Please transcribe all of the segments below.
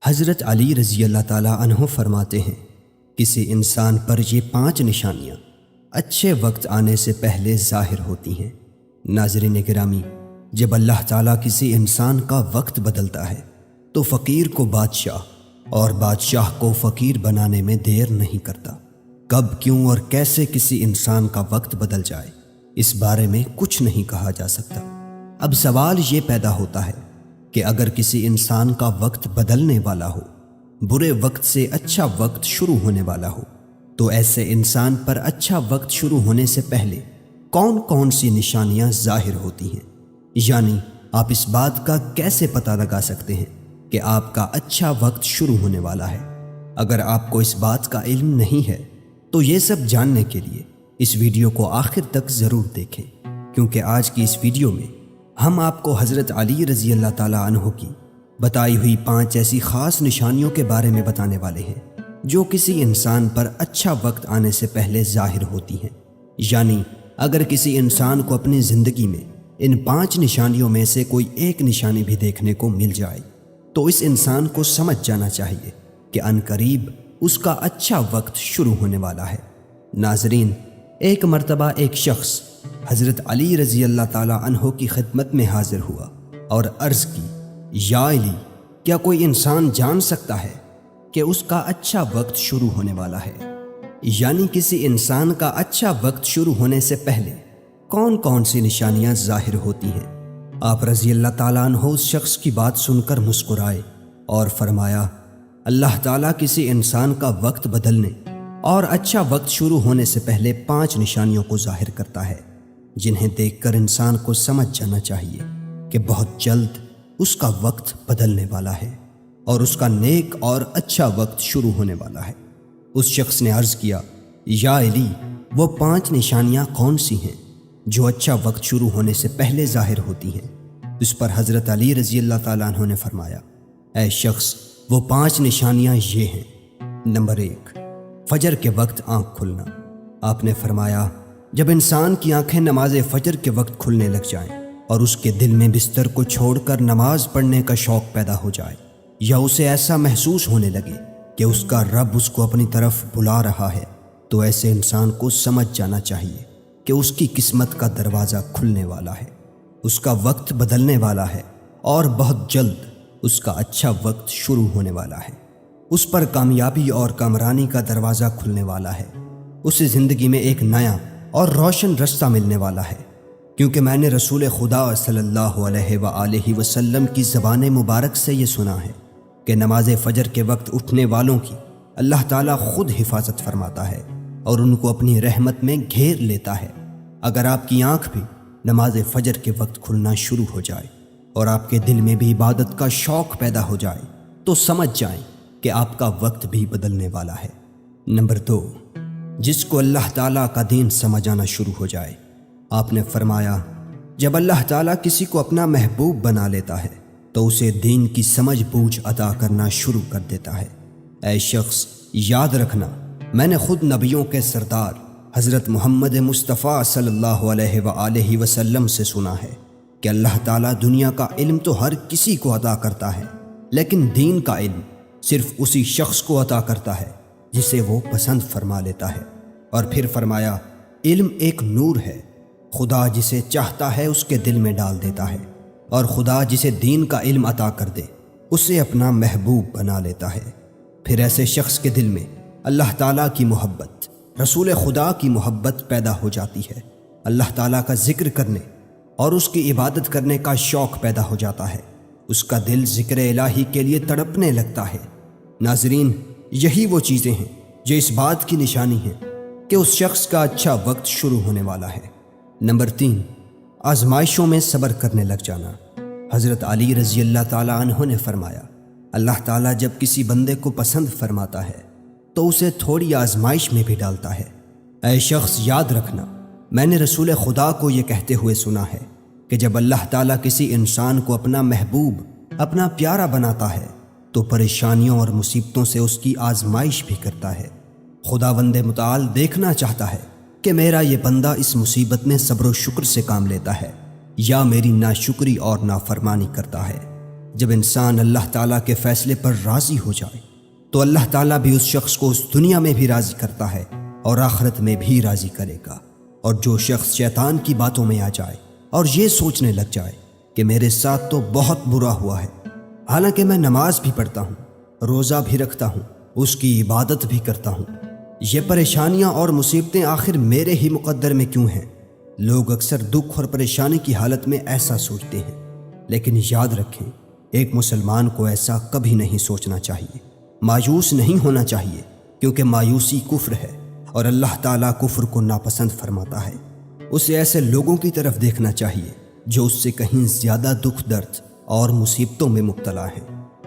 حضرت علی رضی اللہ تعالیٰ عنہ فرماتے ہیں، کسی انسان پر یہ 5 نشانیاں اچھے وقت آنے سے پہلے ظاہر ہوتی ہیں۔ ناظرین گرامی، جب اللہ تعالیٰ کسی انسان کا وقت بدلتا ہے تو فقیر کو بادشاہ اور بادشاہ کو فقیر بنانے میں دیر نہیں کرتا۔ کب، کیوں اور کیسے کسی انسان کا وقت بدل جائے، اس بارے میں کچھ نہیں کہا جا سکتا۔ اب سوال یہ پیدا ہوتا ہے کہ اگر کسی انسان کا وقت بدلنے والا ہو، برے وقت سے اچھا وقت شروع ہونے والا ہو، تو ایسے انسان پر اچھا وقت شروع ہونے سے پہلے کون کون سی نشانیاں ظاہر ہوتی ہیں؟ یعنی آپ اس بات کا کیسے پتہ لگا سکتے ہیں کہ آپ کا اچھا وقت شروع ہونے والا ہے؟ اگر آپ کو اس بات کا علم نہیں ہے تو یہ سب جاننے کے لیے اس ویڈیو کو آخر تک ضرور دیکھیں، کیونکہ آج کی اس ویڈیو میں ہم آپ کو حضرت علی رضی اللہ تعالیٰ عنہ کی بتائی ہوئی 5 ایسی خاص نشانیوں کے بارے میں بتانے والے ہیں جو کسی انسان پر اچھا وقت آنے سے پہلے ظاہر ہوتی ہیں۔ یعنی اگر کسی انسان کو اپنی زندگی میں ان 5 نشانیوں میں سے کوئی ایک نشانی بھی دیکھنے کو مل جائے تو اس انسان کو سمجھ جانا چاہیے کہ عنقریب اس کا اچھا وقت شروع ہونے والا ہے۔ ناظرین، ایک مرتبہ ایک شخص حضرت علی رضی اللہ تعالیٰ عنہ کی خدمت میں حاضر ہوا اور عرض کی، یا علی، کیا کوئی انسان جان سکتا ہے کہ اس کا اچھا وقت شروع ہونے والا ہے؟ یعنی کسی انسان کا اچھا وقت شروع ہونے سے پہلے کون کون سی نشانیاں ظاہر ہوتی ہیں؟ آپ رضی اللہ تعالیٰ عنہ اس شخص کی بات سن کر مسکرائے اور فرمایا، اللہ تعالیٰ کسی انسان کا وقت بدلنے اور اچھا وقت شروع ہونے سے پہلے 5 نشانیوں کو ظاہر کرتا ہے، جنہیں دیکھ کر انسان کو سمجھ جانا چاہیے کہ بہت جلد اس کا وقت بدلنے والا ہے اور اس کا نیک اور اچھا وقت شروع ہونے والا ہے۔ اس شخص نے عرض کیا، یا علی، وہ 5 نشانیاں کون سی ہیں جو اچھا وقت شروع ہونے سے پہلے ظاہر ہوتی ہیں؟ اس پر حضرت علی رضی اللہ تعالیٰ عنہ نے فرمایا، اے شخص، وہ 5 نشانیاں یہ ہیں۔ نمبر 1، فجر کے وقت آنکھ کھلنا۔ آپ نے فرمایا، جب انسان کی آنکھیں نماز فجر کے وقت کھلنے لگ جائیں اور اس کے دل میں بستر کو چھوڑ کر نماز پڑھنے کا شوق پیدا ہو جائے، یا اسے ایسا محسوس ہونے لگے کہ اس کا رب اس کو اپنی طرف بلا رہا ہے، تو ایسے انسان کو سمجھ جانا چاہیے کہ اس کی قسمت کا دروازہ کھلنے والا ہے، اس کا وقت بدلنے والا ہے اور بہت جلد اس کا اچھا وقت شروع ہونے والا ہے۔ اس پر کامیابی اور کامرانی کا دروازہ کھلنے والا ہے، اسے زندگی میں ایک نیا اور روشن رستہ ملنے والا ہے، کیونکہ میں نے رسول خدا صلی اللہ علیہ وآلہ وسلم کی زبان مبارک سے یہ سنا ہے کہ نماز فجر کے وقت اٹھنے والوں کی اللہ تعالیٰ خود حفاظت فرماتا ہے اور ان کو اپنی رحمت میں گھیر لیتا ہے۔ اگر آپ کی آنکھ بھی نماز فجر کے وقت کھلنا شروع ہو جائے اور آپ کے دل میں بھی عبادت کا شوق پیدا ہو جائے تو سمجھ جائیں کہ آپ کا وقت بھی بدلنے والا ہے۔ نمبر 2، جس کو اللہ تعالیٰ کا دین سمجھ آنا شروع ہو جائے۔ آپ نے فرمایا، جب اللہ تعالیٰ کسی کو اپنا محبوب بنا لیتا ہے تو اسے دین کی سمجھ بوجھ عطا کرنا شروع کر دیتا ہے۔ اے شخص، یاد رکھنا، میں نے خود نبیوں کے سردار حضرت محمد مصطفیٰ صلی اللہ علیہ وآلہ وسلم سے سنا ہے کہ اللہ تعالیٰ دنیا کا علم تو ہر کسی کو عطا کرتا ہے، لیکن دین کا علم صرف اسی شخص کو عطا کرتا ہے جسے وہ پسند فرما لیتا ہے۔ اور پھر فرمایا، علم ایک نور ہے، خدا جسے چاہتا ہے اس کے دل میں ڈال دیتا ہے، اور خدا جسے دین کا علم عطا کر دے اسے اپنا محبوب بنا لیتا ہے۔ پھر ایسے شخص کے دل میں اللہ تعالیٰ کی محبت، رسول خدا کی محبت پیدا ہو جاتی ہے، اللہ تعالیٰ کا ذکر کرنے اور اس کی عبادت کرنے کا شوق پیدا ہو جاتا ہے، اس کا دل ذکر الہی کے لیے تڑپنے لگتا ہے۔ ناظرین، یہی وہ چیزیں ہیں جو اس بات کی نشانی ہیں کہ اس شخص کا اچھا وقت شروع ہونے والا ہے۔ نمبر 3، آزمائشوں میں صبر کرنے لگ جانا۔ حضرت علی رضی اللہ تعالیٰ عنہ نے فرمایا، اللہ تعالیٰ جب کسی بندے کو پسند فرماتا ہے تو اسے تھوڑی آزمائش میں بھی ڈالتا ہے۔ اے شخص، یاد رکھنا، میں نے رسول خدا کو یہ کہتے ہوئے سنا ہے کہ جب اللہ تعالیٰ کسی انسان کو اپنا محبوب، اپنا پیارا بناتا ہے تو پریشانیوں اور مصیبتوں سے اس کی آزمائش بھی کرتا ہے۔ خداوند متعال دیکھنا چاہتا ہے کہ میرا یہ بندہ اس مصیبت میں صبر و شکر سے کام لیتا ہے یا میری ناشکری اور نافرمانی کرتا ہے۔ جب انسان اللہ تعالیٰ کے فیصلے پر راضی ہو جائے تو اللہ تعالیٰ بھی اس شخص کو اس دنیا میں بھی راضی کرتا ہے اور آخرت میں بھی راضی کرے گا۔ اور جو شخص شیطان کی باتوں میں آ جائے اور یہ سوچنے لگ جائے کہ میرے ساتھ تو بہت برا ہوا ہے، حالانکہ میں نماز بھی پڑھتا ہوں، روزہ بھی رکھتا ہوں، اس کی عبادت بھی کرتا ہوں، یہ پریشانیاں اور مصیبتیں آخر میرے ہی مقدر میں کیوں ہیں؟ لوگ اکثر دکھ اور پریشانی کی حالت میں ایسا سوچتے ہیں، لیکن یاد رکھیں ایک مسلمان کو ایسا کبھی نہیں سوچنا چاہیے، مایوس نہیں ہونا چاہیے، کیونکہ مایوسی کفر ہے اور اللہ تعالیٰ کفر کو ناپسند فرماتا ہے۔ اسے ایسے لوگوں کی طرف دیکھنا چاہیے جو اس سے کہیں زیادہ دکھ درد اور مصیبتوں میں مبتلا ہیں،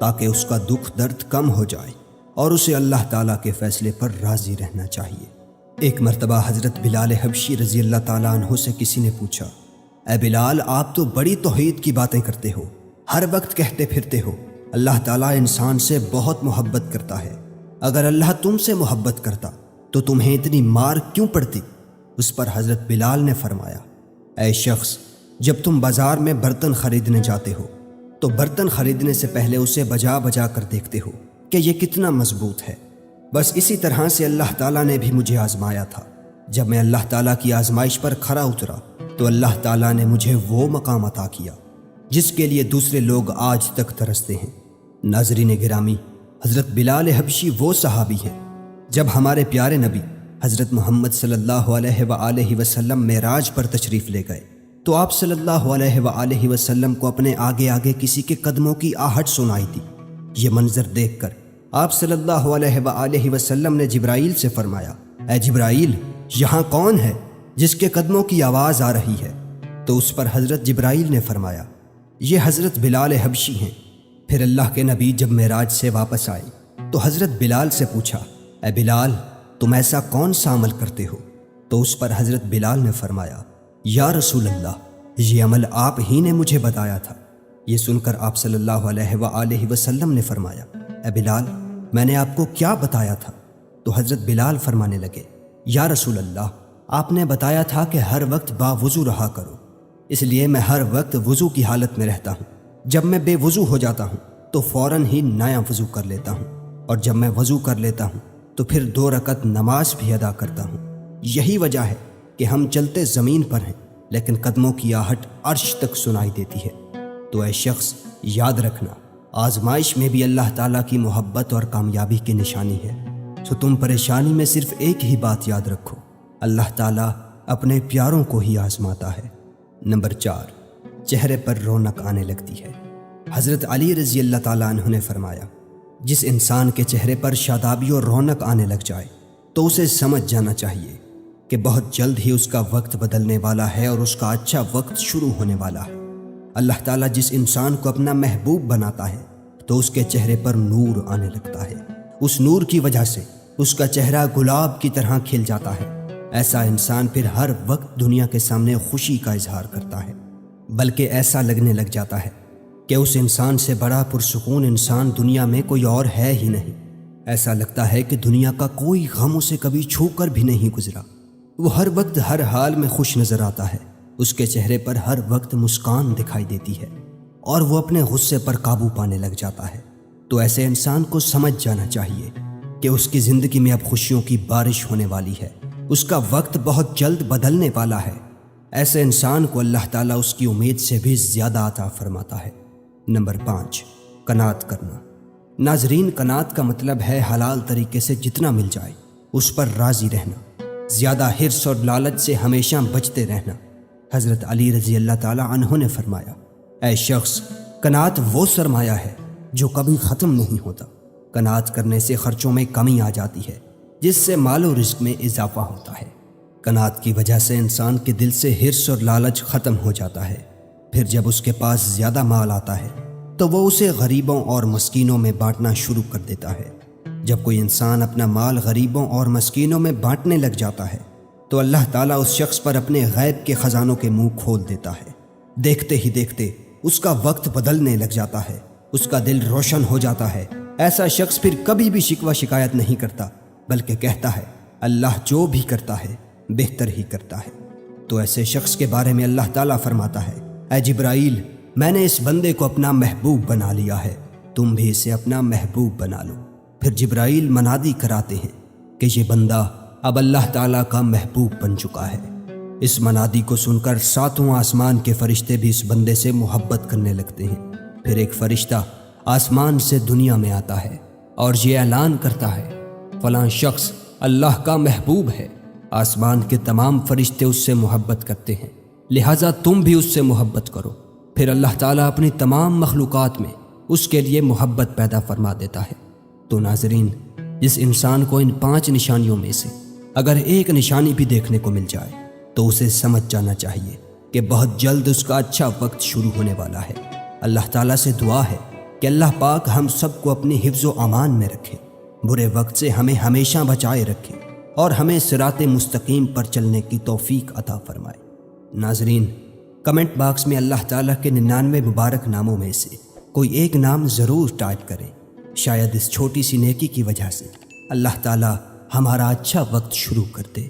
تاکہ اس کا دکھ درد کم ہو جائے اور اسے اللہ تعالیٰ کے فیصلے پر راضی رہنا چاہیے۔ ایک مرتبہ حضرت بلال حبشی رضی اللہ تعالیٰ عنہ سے کسی نے پوچھا، اے بلال، آپ تو بڑی توحید کی باتیں کرتے ہو، ہر وقت کہتے پھرتے ہو اللہ تعالیٰ انسان سے بہت محبت کرتا ہے، اگر اللہ تم سے محبت کرتا تو تمہیں اتنی مار کیوں پڑتی؟ اس پر حضرت بلال نے فرمایا، اے شخص، جب تم بازار میں برتن خریدنے جاتے ہو تو برتن خریدنے سے پہلے اسے بجا بجا کر دیکھتے ہو کہ یہ کتنا مضبوط ہے۔ بس اسی طرح سے اللہ تعالیٰ نے بھی مجھے آزمایا تھا۔ جب میں اللہ تعالیٰ کی آزمائش پر کھرا اترا تو اللہ تعالیٰ نے مجھے وہ مقام عطا کیا جس کے لیے دوسرے لوگ آج تک ترستے ہیں۔ ناظرین گرامی، حضرت بلال حبشی وہ صحابی ہیں جب ہمارے پیارے نبی حضرت محمد صلی اللہ علیہ وآلہ وسلم معراج پر تشریف لے گئے تو آپ صلی اللہ علیہ وآلہ وسلم کو اپنے آگے آگے کسی کے قدموں کی آہٹ سنائی دی۔ یہ منظر دیکھ کر آپ صلی اللہ علیہ وآلہ وسلم نے جبرائیل سے فرمایا، اے جبرائیل، یہاں کون ہے جس کے قدموں کی آواز آ رہی ہے؟ تو اس پر حضرت جبرائیل نے فرمایا، یہ حضرت بلال حبشی ہیں۔ پھر اللہ کے نبی جب معراج سے واپس آئے تو حضرت بلال سے پوچھا، اے بلال، تم ایسا کون سا عمل کرتے ہو؟ تو اس پر حضرت بلال نے فرمایا، یا رسول اللہ، یہ عمل آپ ہی نے مجھے بتایا تھا۔ یہ سن کر آپ صلی اللہ علیہ وآلہ وسلم نے فرمایا، اے بلال، میں نے آپ کو کیا بتایا تھا؟ تو حضرت بلال فرمانے لگے، یا رسول اللہ، آپ نے بتایا تھا کہ ہر وقت باوضو رہا کرو، اس لیے میں ہر وقت وضو کی حالت میں رہتا ہوں۔ جب میں بے وضو ہو جاتا ہوں تو فوراً ہی نیا وضو کر لیتا ہوں، اور جب میں وضو کر لیتا ہوں تو پھر 2 رکعت نماز بھی ادا کرتا ہوں۔ یہی وجہ ہے کہ ہم چلتے زمین پر ہیں لیکن قدموں کی آہٹ عرش تک سنائی دیتی ہے۔ تو اے شخص، یاد رکھنا، آزمائش میں بھی اللہ تعالیٰ کی محبت اور کامیابی کی نشانی ہے۔ تو تم پریشانی میں صرف ایک ہی بات یاد رکھو، اللہ تعالیٰ اپنے پیاروں کو ہی آزماتا ہے۔ نمبر 4، چہرے پر رونق آنے لگتی ہے۔ حضرت علی رضی اللہ تعالیٰ عنہ نے فرمایا، جس انسان کے چہرے پر شادابی اور رونق آنے لگ جائے تو اسے سمجھ جانا چاہیے کہ بہت جلد ہی اس کا وقت بدلنے والا ہے اور اس کا اچھا وقت شروع ہونے والا ہے۔ اللہ تعالیٰ جس انسان کو اپنا محبوب بناتا ہے تو اس کے چہرے پر نور آنے لگتا ہے، اس نور کی وجہ سے اس کا چہرہ گلاب کی طرح کھل جاتا ہے۔ ایسا انسان پھر ہر وقت دنیا کے سامنے خوشی کا اظہار کرتا ہے، بلکہ ایسا لگنے لگ جاتا ہے کہ اس انسان سے بڑا پرسکون انسان دنیا میں کوئی اور ہے ہی نہیں۔ ایسا لگتا ہے کہ دنیا کا کوئی غم اسے کبھی چھو کر بھی نہیں گزرا۔ وہ ہر وقت ہر حال میں خوش نظر آتا ہے، اس کے چہرے پر ہر وقت مسکان دکھائی دیتی ہے اور وہ اپنے غصے پر قابو پانے لگ جاتا ہے۔ تو ایسے انسان کو سمجھ جانا چاہیے کہ اس کی زندگی میں اب خوشیوں کی بارش ہونے والی ہے، اس کا وقت بہت جلد بدلنے والا ہے۔ ایسے انسان کو اللہ تعالیٰ اس کی امید سے بھی زیادہ عطا فرماتا ہے۔ نمبر 5، قناعت کرنا۔ ناظرین، قناعت کا مطلب ہے حلال طریقے سے جتنا مل جائے اس پر راضی رہنا، زیادہ حرص اور لالچ سے ہمیشہ بچتے رہنا۔ حضرت علی رضی اللہ تعالیٰ عنہ نے فرمایا، اے شخص، قناعت وہ سرمایہ ہے جو کبھی ختم نہیں ہوتا۔ قناعت کرنے سے خرچوں میں کمی آ جاتی ہے، جس سے مال و رزق میں اضافہ ہوتا ہے۔ قناعت کی وجہ سے انسان کے دل سے حرص اور لالچ ختم ہو جاتا ہے۔ پھر جب اس کے پاس زیادہ مال آتا ہے تو وہ اسے غریبوں اور مسکینوں میں بانٹنا شروع کر دیتا ہے۔ جب کوئی انسان اپنا مال غریبوں اور مسکینوں میں بانٹنے لگ جاتا ہے تو اللہ تعالیٰ اس شخص پر اپنے غیب کے خزانوں کے منہ کھول دیتا ہے۔ دیکھتے ہی دیکھتے اس کا وقت بدلنے لگ جاتا ہے، اس کا دل روشن ہو جاتا ہے۔ ایسا شخص پھر کبھی بھی شکوہ شکایت نہیں کرتا، بلکہ کہتا ہے اللہ جو بھی کرتا ہے بہتر ہی کرتا ہے۔ تو ایسے شخص کے بارے میں اللہ تعالیٰ فرماتا ہے، اے جبرائیل، میں نے اس بندے کو اپنا محبوب بنا لیا ہے، تم بھی اسے اپنا محبوب بنا لو۔ پھر جبرائیل منادی کراتے ہیں کہ یہ بندہ اب اللہ تعالیٰ کا محبوب بن چکا ہے۔ اس منادی کو سن کر ساتوں آسمان کے فرشتے بھی اس بندے سے محبت کرنے لگتے ہیں۔ پھر ایک فرشتہ آسمان سے دنیا میں آتا ہے اور یہ اعلان کرتا ہے فلاں شخص اللہ کا محبوب ہے۔ آسمان کے تمام فرشتے اس سے محبت کرتے ہیں، لہٰذا تم بھی اس سے محبت کرو۔ پھر اللہ تعالیٰ اپنی تمام مخلوقات میں اس کے لیے محبت پیدا فرما دیتا ہے۔ تو ناظرین، جس انسان کو ان 5 نشانیوں میں سے اگر ایک نشانی بھی دیکھنے کو مل جائے تو اسے سمجھ جانا چاہیے کہ بہت جلد اس کا اچھا وقت شروع ہونے والا ہے۔ اللہ تعالیٰ سے دعا ہے کہ اللہ پاک ہم سب کو اپنی حفظ و امان میں رکھے، برے وقت سے ہمیں ہمیشہ بچائے رکھے اور ہمیں صراط مستقیم پر چلنے کی توفیق عطا فرمائے۔ ناظرین، کمنٹ باکس میں اللہ تعالیٰ کے 99 مبارک ناموں میں سے کوئی ایک نام ضرور ٹائپ کریں۔ شاید اس چھوٹی سی نیکی کی وجہ سے اللہ تعالیٰ ہمارا اچھا وقت شروع کر دے۔